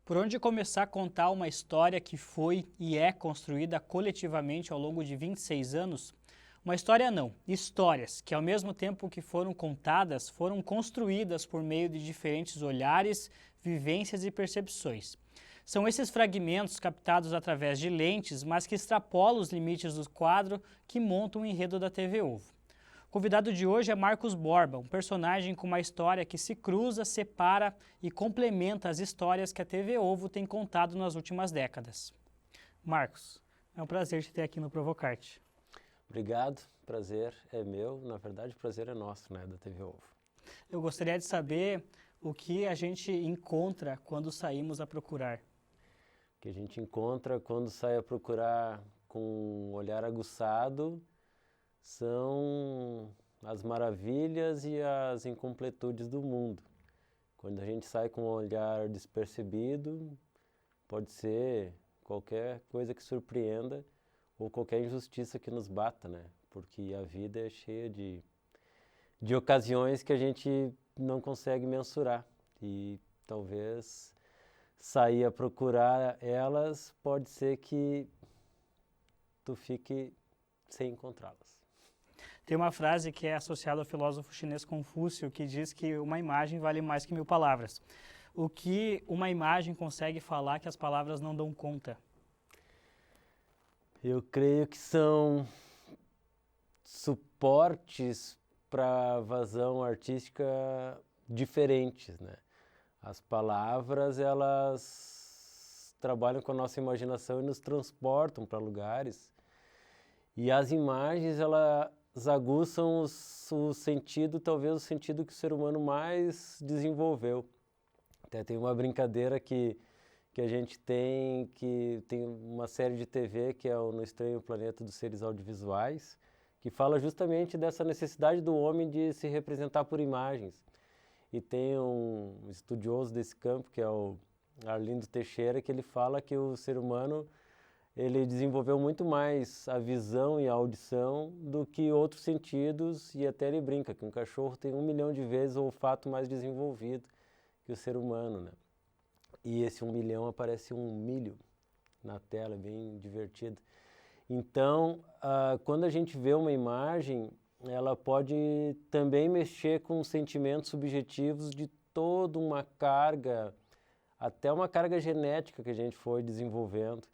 Por onde começar a contar uma história que foi e é construída coletivamente ao longo de 26 anos? Uma história não, histórias que ao mesmo tempo que foram contadas, foram construídas por meio de diferentes olhares, vivências e percepções. São esses fragmentos captados através de lentes, mas que extrapolam os limites do quadro que montam o enredo da TV Ovo. O convidado de hoje é Marcos Borba, um personagem com uma história que se cruza, separa e complementa as histórias que a TV Ovo tem contado nas últimas décadas. Marcos, é um prazer te ter aqui no Provocarte. Obrigado, prazer é meu, na verdade o prazer é nosso, né, da TV Ovo. Eu gostaria de saber o que a gente encontra quando saímos a procurar. O que a gente encontra quando sai a procurar com um olhar aguçado são as maravilhas e as incompletudes do mundo. Quando a gente sai com um olhar despercebido, pode ser qualquer coisa que surpreenda ou qualquer injustiça que nos bata, né? Porque a vida é cheia de ocasiões que a gente não consegue mensurar e talvez sair a procurar elas pode ser que tu fique sem encontrá-las. Tem uma frase que é associada ao filósofo chinês Confúcio que diz que uma imagem vale mais que 1000 palavras. O que uma imagem consegue falar que as palavras não dão conta? Eu creio que são suportes para a vazão artística diferentes, né? As palavras, elas trabalham com a nossa imaginação e nos transportam para lugares. E as imagens, elas aguçam o sentido, talvez o sentido que o ser humano mais desenvolveu. Até tem uma brincadeira que a gente tem, que tem uma série de TV que é o No Estranho Planeta dos Seres Audiovisuais, que fala justamente dessa necessidade do homem de se representar por imagens. E tem um estudioso desse campo, que é o Arlindo Teixeira, que ele fala que o ser humano ele desenvolveu muito mais a visão e a audição do que outros sentidos, e até ele brinca que um cachorro tem 1 milhão de vezes o olfato mais desenvolvido que o ser humano, né? E esse 1 milhão aparece um milho na tela, bem divertido. Então, quando a gente vê uma imagem, ela pode também mexer com sentimentos subjetivos de toda uma carga, até uma carga genética que a gente foi desenvolvendo,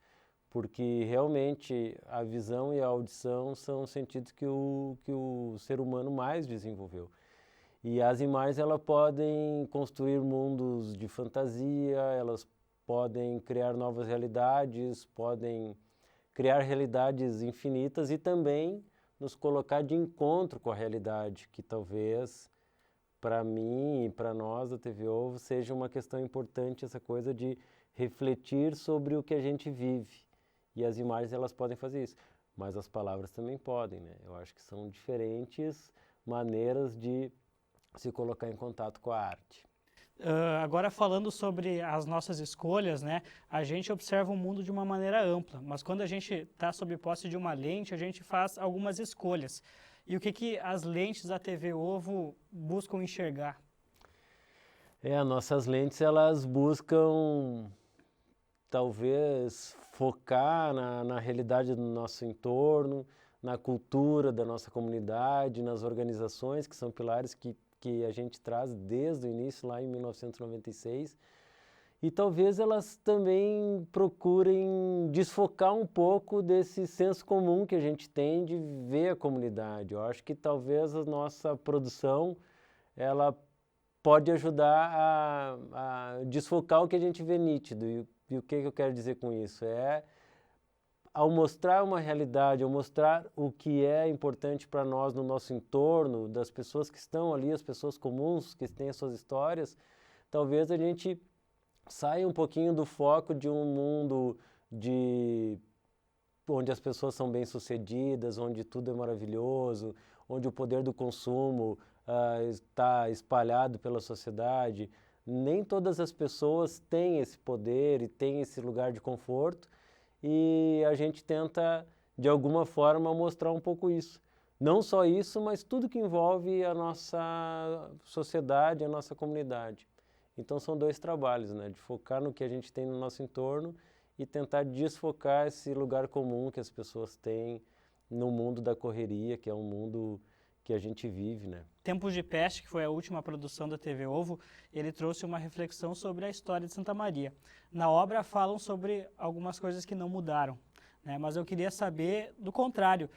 porque realmente a visão e a audição são os sentidos que o ser humano mais desenvolveu. E as imagens elas podem construir mundos de fantasia, elas podem criar novas realidades, podem criar realidades infinitas e também nos colocar de encontro com a realidade, que talvez para mim e para nós da TV Ovo seja uma questão importante essa coisa de refletir sobre o que a gente vive. E as imagens elas podem fazer isso, mas as palavras também podem, né? Eu acho que são diferentes maneiras de se colocar em contato com a arte. Agora falando sobre as nossas escolhas, né, a gente observa o mundo de uma maneira ampla, mas quando a gente está sob posse de uma lente, a gente faz algumas escolhas. E o que as lentes da TV Ovo buscam enxergar? Nossas lentes elas buscam talvez focar na realidade do nosso entorno, na cultura da nossa comunidade, nas organizações que são pilares que a gente traz desde o início, lá em 1996, e talvez elas também procurem desfocar um pouco desse senso comum que a gente tem de ver a comunidade. Eu acho que talvez a nossa produção, ela pode ajudar a desfocar o que a gente vê nítido. E o que eu quero dizer com isso? Ao mostrar uma realidade, ao mostrar o que é importante para nós no nosso entorno, das pessoas que estão ali, as pessoas comuns que têm as suas histórias, talvez a gente saia um pouquinho do foco de um mundo onde as pessoas são bem-sucedidas, onde tudo é maravilhoso, onde o poder do consumo está espalhado pela sociedade. Nem todas as pessoas têm esse poder e têm esse lugar de conforto, e a gente tenta, de alguma forma, mostrar um pouco isso. Não só isso, mas tudo que envolve a nossa sociedade, a nossa comunidade. Então são dois trabalhos, né? De focar no que a gente tem no nosso entorno e tentar desfocar esse lugar comum que as pessoas têm no mundo da correria, que é um mundo que a gente vive, né? Tempos de Peste, que foi a última produção da TV Ovo, ele trouxe uma reflexão sobre a história de Santa Maria. Na obra falam sobre algumas coisas que não mudaram, né? Mas eu queria saber do contrário,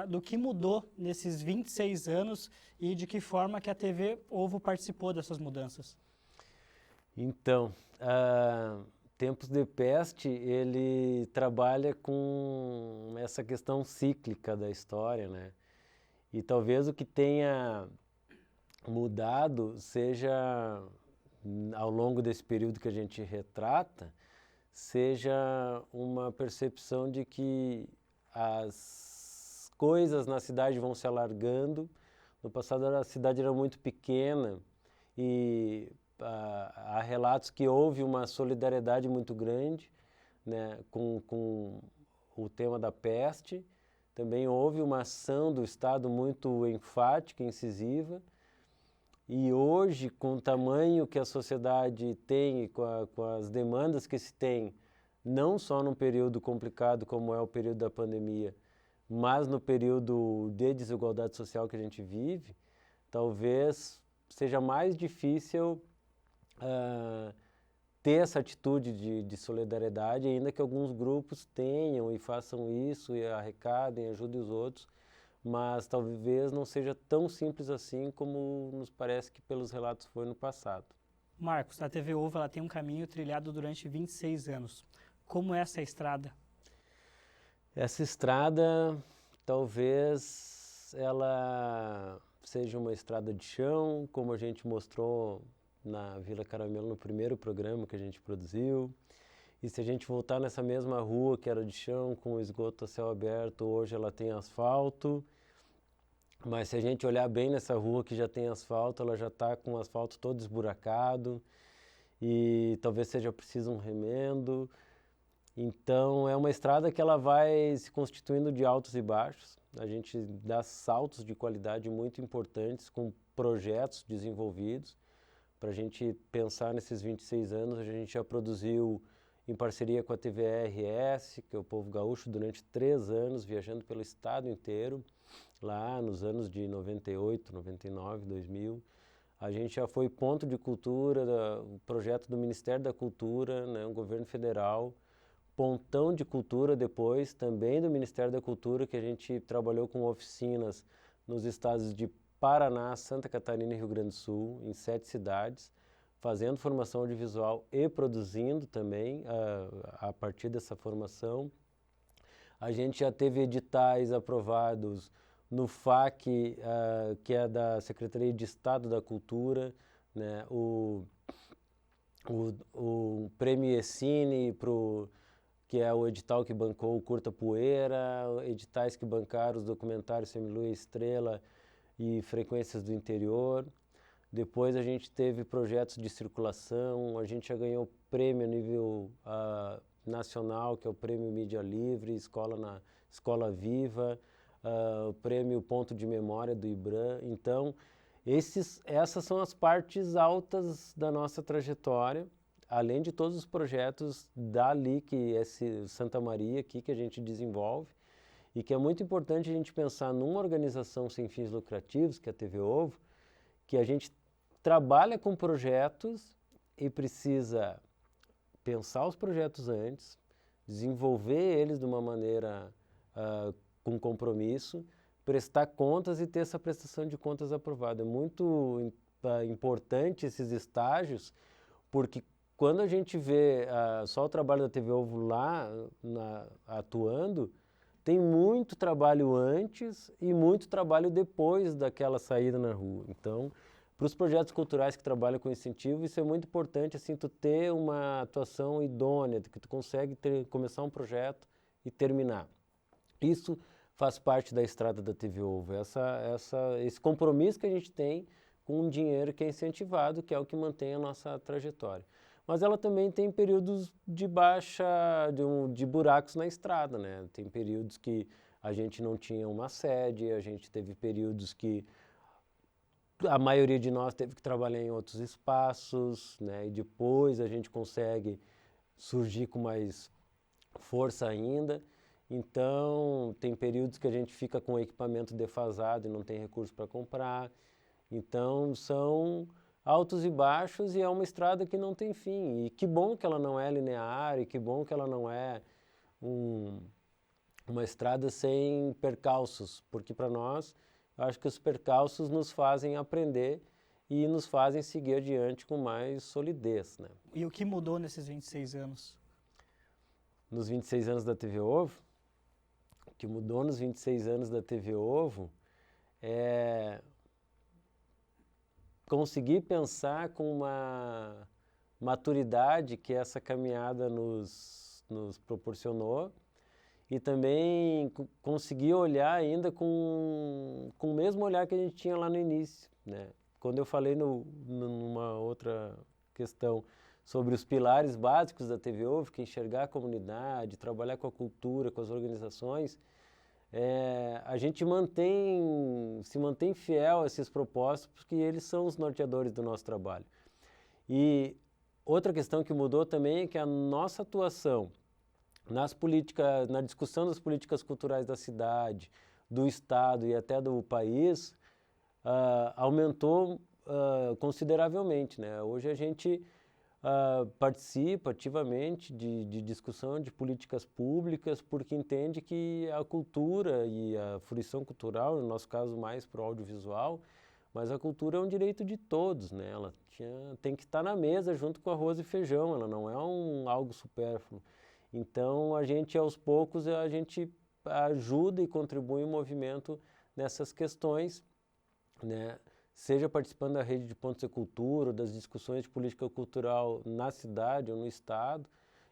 do que mudou nesses 26 anos e de que forma que a TV Ovo participou dessas mudanças. Então, Tempos de Peste, ele trabalha com essa questão cíclica da história, né? E talvez o que tenha mudado seja, ao longo desse período que a gente retrata, seja uma percepção de que as coisas na cidade vão se alargando. No passado a cidade era muito pequena e há relatos que houve uma solidariedade muito grande, né, com o tema da peste. Também houve uma ação do Estado muito enfática, incisiva. E hoje, com o tamanho que a sociedade tem e com as demandas que se tem, não só num período complicado como é o período da pandemia, mas no período de desigualdade social que a gente vive, talvez seja mais difícil ter essa atitude de solidariedade, ainda que alguns grupos tenham e façam isso e arrecadem, ajudem os outros, mas talvez não seja tão simples assim como nos parece que pelos relatos foi no passado. Marcos, a TV Ovo ela tem um caminho trilhado durante 26 anos. Como é essa estrada? Essa estrada, talvez ela seja uma estrada de chão, como a gente mostrou na Vila Caramelo no primeiro programa que a gente produziu. E se a gente voltar nessa mesma rua que era de chão, com esgoto a céu aberto, hoje ela tem asfalto. Mas se a gente olhar bem nessa rua que já tem asfalto, ela já está com o asfalto todo esburacado e talvez seja preciso um remendo. Então é uma estrada que ela vai se constituindo de altos e baixos. A gente dá saltos de qualidade muito importantes com projetos desenvolvidos. Para a gente pensar nesses 26 anos, a gente já produziu em parceria com a TVRS, que é o Povo Gaúcho, durante 3 anos, viajando pelo estado inteiro, lá nos anos de 98, 99, 2000. A gente já foi ponto de cultura, o projeto do Ministério da Cultura, né, o governo federal, pontão de cultura depois, também do Ministério da Cultura, que a gente trabalhou com oficinas nos estados de Paraná, Santa Catarina e Rio Grande do Sul, em 7 cidades, fazendo formação audiovisual e produzindo também a partir dessa formação. A gente já teve editais aprovados no FAC, que é da Secretaria de Estado da Cultura, né? O Prêmio Essine, que é o edital que bancou o Curta Poeira, editais que bancaram os documentários Semilua e Estrela e Frequências do Interior. Depois a gente teve projetos de circulação, a gente já ganhou prêmio a nível nacional, que é o Prêmio Mídia Livre, Escola Viva, o Prêmio Ponto de Memória do IBRAM. Então, essas são as partes altas da nossa trajetória, além de todos os projetos dali, que é Santa Maria, aqui, que a gente desenvolve, e que é muito importante a gente pensar numa organização sem fins lucrativos, que é a TV Ovo, que a gente trabalha com projetos e precisa pensar os projetos antes, desenvolver eles de uma maneira com compromisso, prestar contas e ter essa prestação de contas aprovada. É muito importante esses estágios, porque quando a gente vê só o trabalho da TV Ovo lá atuando, tem muito trabalho antes e muito trabalho depois daquela saída na rua. Então, para os projetos culturais que trabalham com incentivo, isso é muito importante, assim, tu ter uma atuação idônea, que tu consegue começar um projeto e terminar. Isso faz parte da estrada da TV Ovo, esse compromisso que a gente tem com um dinheiro que é incentivado, que é o que mantém a nossa trajetória. Mas ela também tem períodos de de buracos na estrada, né? Tem períodos que a gente não tinha uma sede, a gente teve períodos que a maioria de nós teve que trabalhar em outros espaços, né? E depois a gente consegue surgir com mais força ainda. Então, tem períodos que a gente fica com o equipamento defasado e não tem recurso para comprar. Então, são altos e baixos e é uma estrada que não tem fim. E que bom que ela não é linear e que bom que ela não é uma estrada sem percalços, porque para nós, eu acho que os percalços nos fazem aprender e nos fazem seguir adiante com mais solidez, né? E o que mudou nesses 26 anos? Nos 26 anos da TV Ovo, o que mudou nos 26 anos da TV Ovo é conseguir pensar com uma maturidade que essa caminhada nos proporcionou e também conseguir olhar ainda com o mesmo olhar que a gente tinha lá no início, né? Quando eu falei numa outra questão sobre os pilares básicos da TV Ovo, que é enxergar a comunidade, trabalhar com a cultura, com as organizações, a gente se mantém fiel a esses propósitos, porque eles são os norteadores do nosso trabalho. E outra questão que mudou também é que a nossa atuação na discussão das políticas culturais da cidade, do estado e até do país, aumentou consideravelmente, né? Hoje a gente participa ativamente de discussão de políticas públicas porque entende que a cultura e a fruição cultural, no nosso caso mais para o audiovisual, mas a cultura é um direito de todos, né? Ela tem que estar na mesa junto com arroz e feijão, ela não é algo supérfluo. Então, a gente, aos poucos, a gente ajuda e contribui em movimento nessas questões, né? Seja participando da rede de pontos de cultura, das discussões de política cultural na cidade ou no estado,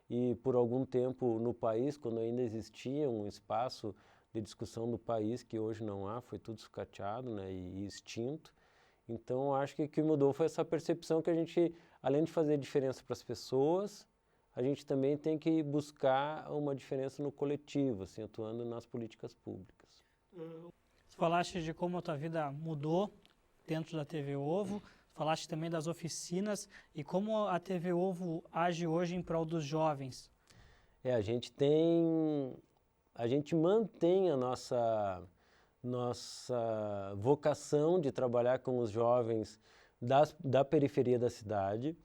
e por algum tempo no país, quando ainda existia um espaço de discussão do país, que hoje não há, foi tudo sucateado, né, e extinto. Então, acho que o que mudou foi essa percepção que a gente, além de fazer diferença para as pessoas, a gente também tem que buscar uma diferença no coletivo, assim, atuando nas políticas públicas. Falaste de como a tua vida mudou dentro da TV Ovo, falaste também das oficinas e como a TV Ovo age hoje em prol dos jovens. A gente mantém a nossa vocação de trabalhar com os jovens da periferia da cidade,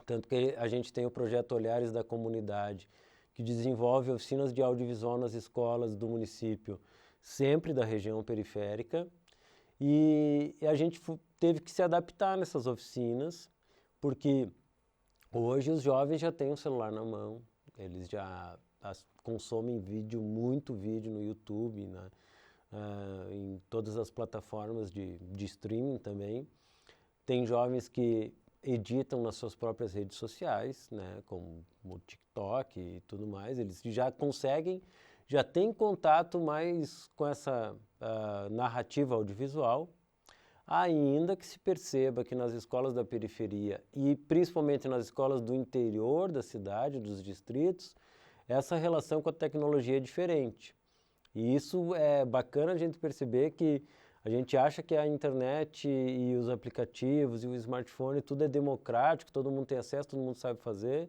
tanto que a gente tem o projeto Olhares da Comunidade, que desenvolve oficinas de audiovisual nas escolas do município, sempre da região periférica, e a gente teve que se adaptar nessas oficinas, porque hoje os jovens já têm um celular na mão, eles já consomem muito vídeo no YouTube, né? Em todas as plataformas de streaming também. Tem jovens que editam nas suas próprias redes sociais, né? Como o TikTok e tudo mais, eles já têm contato mais com essa narrativa audiovisual, ainda que se perceba que nas escolas da periferia e principalmente nas escolas do interior da cidade, dos distritos, essa relação com a tecnologia é diferente. E isso é bacana a gente perceber que a gente acha que a internet e os aplicativos e o smartphone, tudo é democrático, todo mundo tem acesso, todo mundo sabe fazer,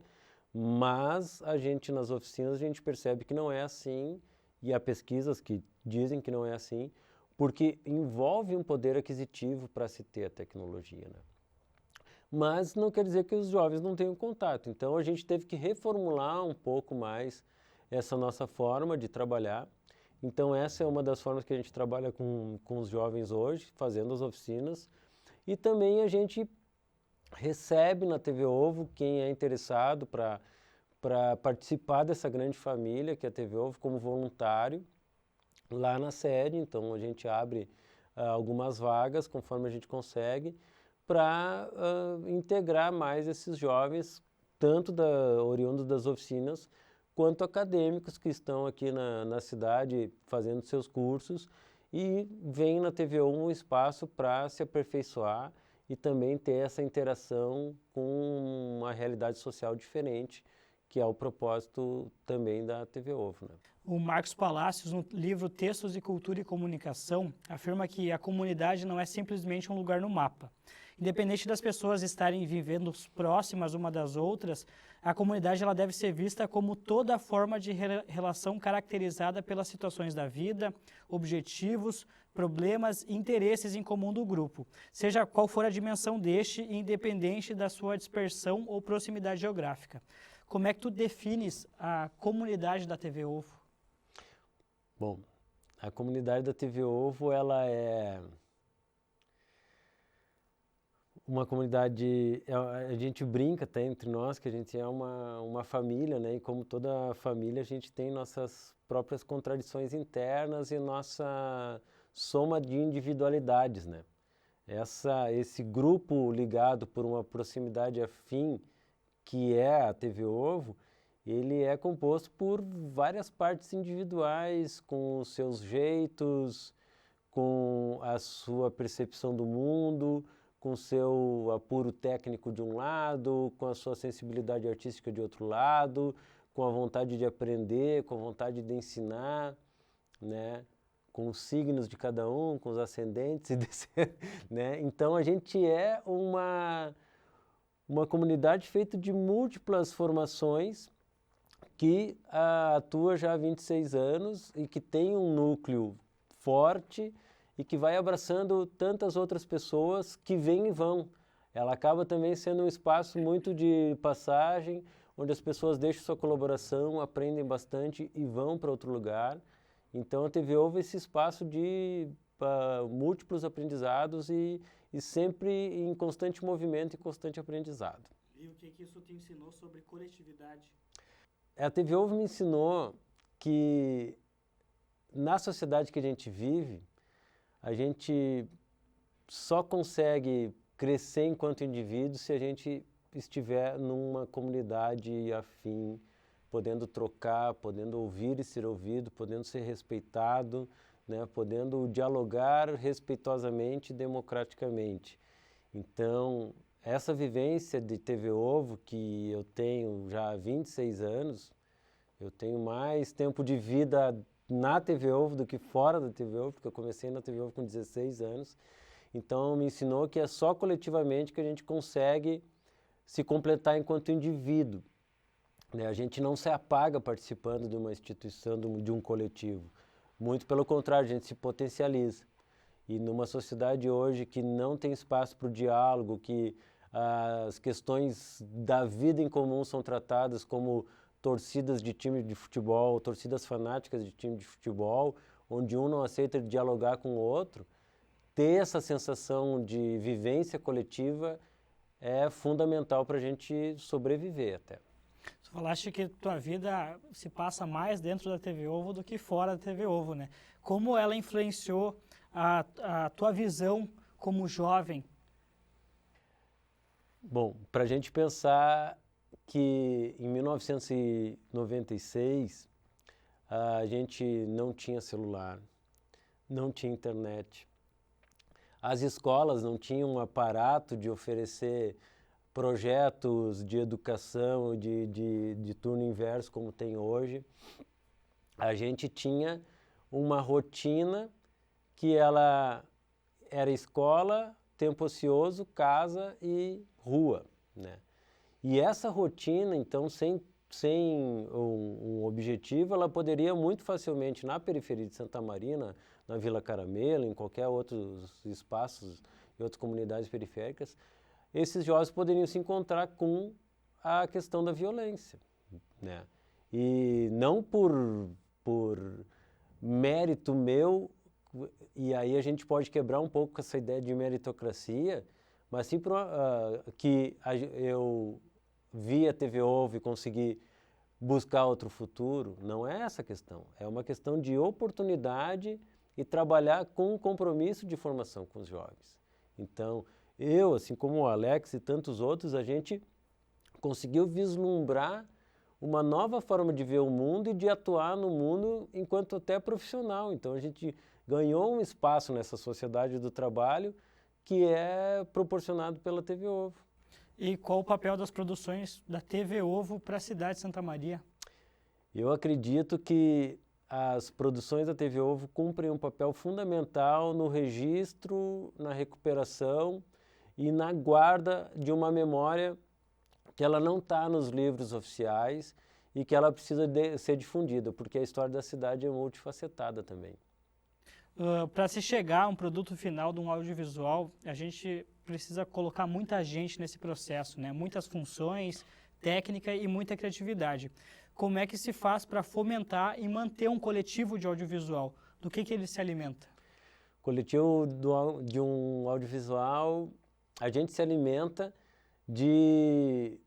mas a gente nas oficinas a gente percebe que não é assim, e há pesquisas que dizem que não é assim, porque envolve um poder aquisitivo para se ter a tecnologia, né? Mas não quer dizer que os jovens não tenham contato. Então a gente teve que reformular um pouco mais essa nossa forma de trabalhar. Então essa é uma das formas que a gente trabalha com os jovens hoje, fazendo as oficinas. E também a gente recebe na TV Ovo quem é interessado para participar dessa grande família que é a TV Ovo como voluntário lá na sede. Então a gente abre algumas vagas conforme a gente consegue para integrar mais esses jovens, tanto oriundos das oficinas, quanto acadêmicos que estão aqui na cidade fazendo seus cursos e vem na TV um espaço para se aperfeiçoar e também ter essa interação com uma realidade social diferente, que é o propósito também da TV Ovo, né? O Marcos Palacios, no livro Textos de Cultura e Comunicação, afirma que a comunidade não é simplesmente um lugar no mapa. Independente das pessoas estarem vivendo próximas uma das outras, a comunidade ela deve ser vista como toda forma de relação caracterizada pelas situações da vida, objetivos, problemas e interesses em comum do grupo, seja qual for a dimensão deste, independente da sua dispersão ou proximidade geográfica. Como é que tu defines a comunidade da TV Ovo? Bom, a comunidade da TV Ovo, ela é uma comunidade, a gente brinca até entre nós que a gente é uma família, né? E como toda família, a gente tem nossas próprias contradições internas e nossa soma de individualidades, né? Esse grupo ligado por uma proximidade afim, que é a TV Ovo, ele é composto por várias partes individuais, com os seus jeitos, com a sua percepção do mundo, com o seu apuro técnico de um lado, com a sua sensibilidade artística de outro lado, com a vontade de aprender, com a vontade de ensinar, né? Com os signos de cada um, com os ascendentes, né? Então a gente é uma comunidade feita de múltiplas formações que atua já há 26 anos e que tem um núcleo forte e que vai abraçando tantas outras pessoas que vêm e vão. Ela acaba também sendo um espaço muito de passagem, onde as pessoas deixam sua colaboração, aprendem bastante e vão para outro lugar. Então a TV Ovo é esse espaço de múltiplos aprendizados e sempre em constante movimento e constante aprendizado. E o que isso te ensinou sobre coletividade? A TV Ovo me ensinou que na sociedade que a gente vive, a gente só consegue crescer enquanto indivíduo se a gente estiver numa comunidade afim, podendo trocar, podendo ouvir e ser ouvido, podendo ser respeitado, né, podendo dialogar respeitosamente e democraticamente. Então, essa vivência de TV Ovo, que eu tenho já há 26 anos, eu tenho mais tempo de vida na TV Ovo do que fora da TV Ovo, porque eu comecei na TV Ovo com 16 anos. Então, me ensinou que é só coletivamente que a gente consegue se completar enquanto indivíduo, né? A gente não se apaga participando de uma instituição, de um coletivo. Muito pelo contrário, a gente se potencializa. E numa sociedade hoje que não tem espaço para o diálogo, que as questões da vida em comum são tratadas como torcidas de time de futebol, torcidas fanáticas de time de futebol, onde um não aceita dialogar com o outro, ter essa sensação de vivência coletiva é fundamental para a gente sobreviver até. Tu falaste que tua vida se passa mais dentro da TV Ovo do que fora da TV Ovo, né? Como ela influenciou a tua visão como jovem? Bom, para a gente pensar que em 1996 a gente não tinha celular, não tinha internet. As escolas não tinham um aparato de oferecer projetos de educação, de turno inverso como tem hoje. A gente tinha uma rotina que ela era escola, tempo ocioso, casa e rua, né? E essa rotina, então, sem um objetivo, ela poderia muito facilmente, na periferia de Santa Maria, na Vila Caramelo, em qualquer outros espaços e outras comunidades periféricas, esses jovens poderiam se encontrar com a questão da violência, né? E não por mérito meu, e aí a gente pode quebrar um pouco essa ideia de meritocracia, mas sim que eu vi a TV Ovo e consegui buscar outro futuro. Não é essa a questão, é uma questão de oportunidade e trabalhar com um compromisso de formação com os jovens. Então, eu, assim como o Alex e tantos outros, a gente conseguiu vislumbrar uma nova forma de ver o mundo e de atuar no mundo enquanto até profissional. Então, a gente ganhou um espaço nessa sociedade do trabalho que é proporcionado pela TV Ovo. E qual o papel das produções da TV Ovo para a cidade de Santa Maria? Eu acredito que as produções da TV Ovo cumprem um papel fundamental no registro, na recuperação e na guarda de uma memória que ela não está nos livros oficiais e que ela precisa ser difundida, porque a história da cidade é multifacetada também. Para se chegar a um produto final de um audiovisual, a gente precisa colocar muita gente nesse processo, né? Muitas funções, técnica e muita criatividade. Como é que se faz para fomentar e manter um coletivo de audiovisual? Do que ele se alimenta? Coletivo de um audiovisual, a gente se alimenta de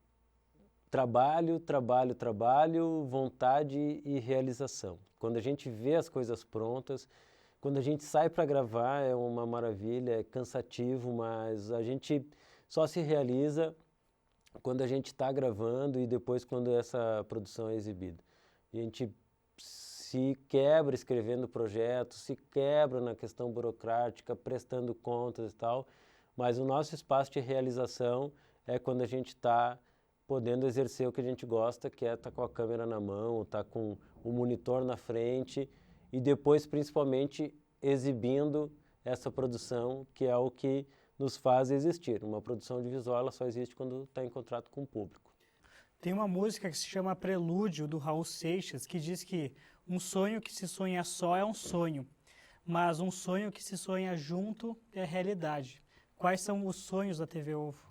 trabalho, trabalho, trabalho, vontade e realização. Quando a gente vê as coisas prontas, quando a gente sai para gravar é uma maravilha, é cansativo, mas a gente só se realiza quando a gente está gravando e depois quando essa produção é exibida. A gente se quebra escrevendo projetos, se quebra na questão burocrática, prestando contas e tal, mas o nosso espaço de realização é quando a gente está podendo exercer o que a gente gosta, que é estar com a câmera na mão, estar com o monitor na frente e depois, principalmente, exibindo essa produção, que é o que nos faz existir. Uma produção audiovisual ela só existe quando está em contrato com o público. Tem uma música que se chama Prelúdio, do Raul Seixas, que diz que um sonho que se sonha só é um sonho, mas um sonho que se sonha junto é realidade. Quais são os sonhos da TV Ovo?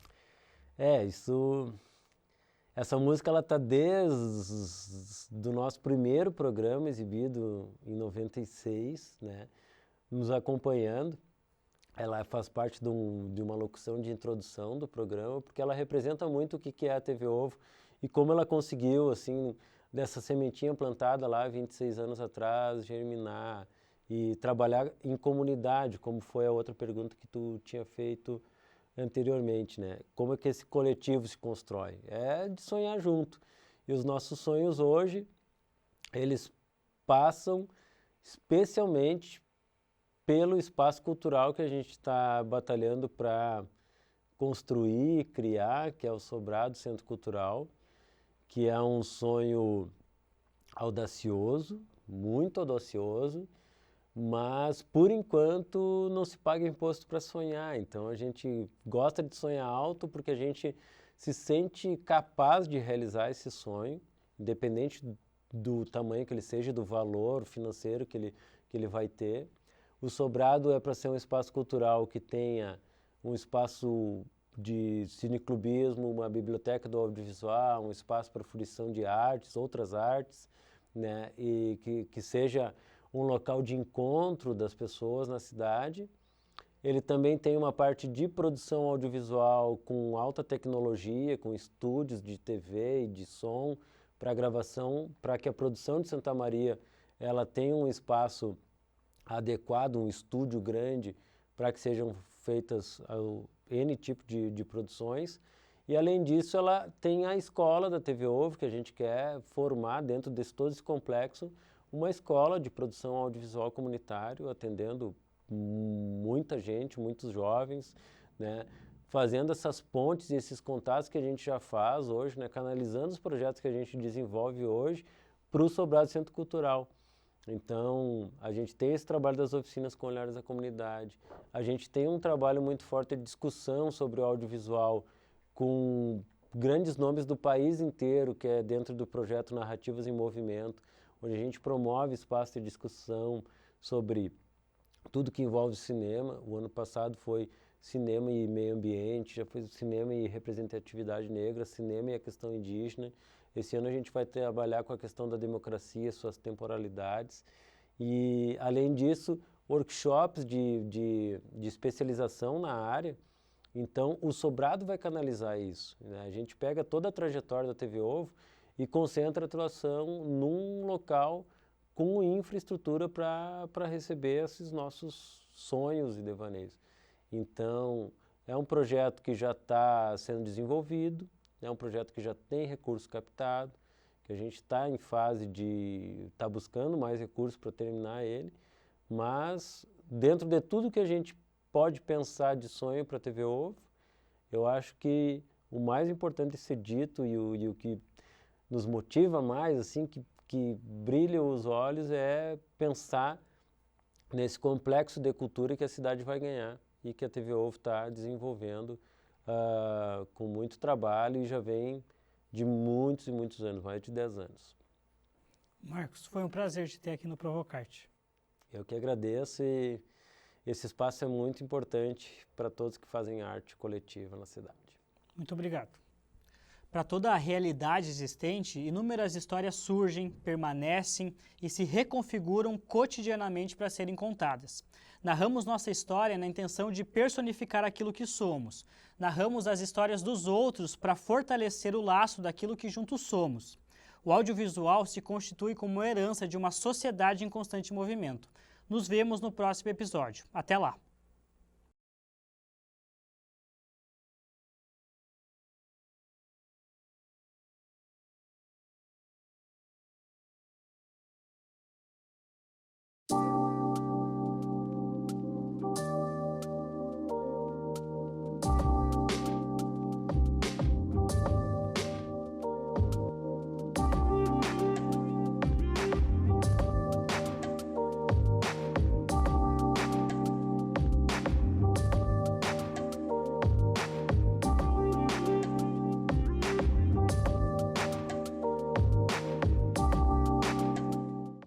Essa música ela está desde o nosso primeiro programa exibido em 96, né, nos acompanhando. Ela faz parte de uma locução de introdução do programa, porque ela representa muito o que é a TV Ovo e como ela conseguiu, assim, dessa sementinha plantada lá 26 anos atrás, germinar e trabalhar em comunidade, como foi a outra pergunta que tu tinha feito anteriormente, né? Como é que esse coletivo se constrói? É de sonhar junto. E os nossos sonhos hoje, eles passam especialmente pelo espaço cultural que a gente está batalhando para construir, criar, que é o Sobrado Centro Cultural, que é um sonho audacioso, muito audacioso, mas por enquanto não se paga imposto para sonhar. Então a gente gosta de sonhar alto porque a gente se sente capaz de realizar esse sonho, independente do tamanho que ele seja, do valor financeiro que ele vai ter. O Sobrado é para ser um espaço cultural que tenha um espaço de cineclubismo, uma biblioteca do audiovisual, um espaço para fruição de artes, outras artes, né? E que seja um local de encontro das pessoas na cidade. Ele também tem uma parte de produção audiovisual com alta tecnologia, com estúdios de TV e de som para gravação, para que a produção de Santa Maria ela tenha um espaço adequado, um estúdio grande, para que sejam feitas N tipo de produções. E, além disso, ela tem a escola da TV Ovo, que a gente quer formar dentro desse todo esse complexo, uma escola de produção audiovisual comunitário, atendendo muita gente, muitos jovens, né, fazendo essas pontes e esses contatos que a gente já faz hoje, né, canalizando os projetos que a gente desenvolve hoje para o Sobrado Centro Cultural. Então, a gente tem esse trabalho das oficinas com olhares da comunidade, a gente tem um trabalho muito forte de discussão sobre o audiovisual com grandes nomes do país inteiro, que é dentro do projeto Narrativas em Movimento, onde a gente promove espaço de discussão sobre tudo que envolve cinema. O ano passado foi cinema e meio ambiente, já foi cinema e representatividade negra, cinema e a questão indígena. Esse ano a gente vai trabalhar com a questão da democracia, suas temporalidades. E, além disso, workshops de especialização na área. Então, o Sobrado vai canalizar isso, né? A gente pega toda a trajetória da TV Ovo e concentra a atuação num local com infraestrutura para receber esses nossos sonhos e devaneios. Então, é um projeto que já está sendo desenvolvido, é um projeto que já tem recurso captado, que a gente está em fase de estar buscando mais recursos para terminar ele, mas dentro de tudo que a gente pode pensar de sonho para a TV Ovo, eu acho que o mais importante a ser dito e o que nos motiva mais, assim, que brilha os olhos é pensar nesse complexo de cultura que a cidade vai ganhar e que a TV Ovo está desenvolvendo com muito trabalho e já vem de muitos e muitos anos, mais de 10 anos. Marcos, foi um prazer te ter aqui no Provocarte. Eu que agradeço e esse espaço é muito importante para todos que fazem arte coletiva na cidade. Muito obrigado. Para toda a realidade existente, inúmeras histórias surgem, permanecem e se reconfiguram cotidianamente para serem contadas. Narramos nossa história na intenção de personificar aquilo que somos. Narramos as histórias dos outros para fortalecer o laço daquilo que juntos somos. O audiovisual se constitui como herança de uma sociedade em constante movimento. Nos vemos no próximo episódio. Até lá!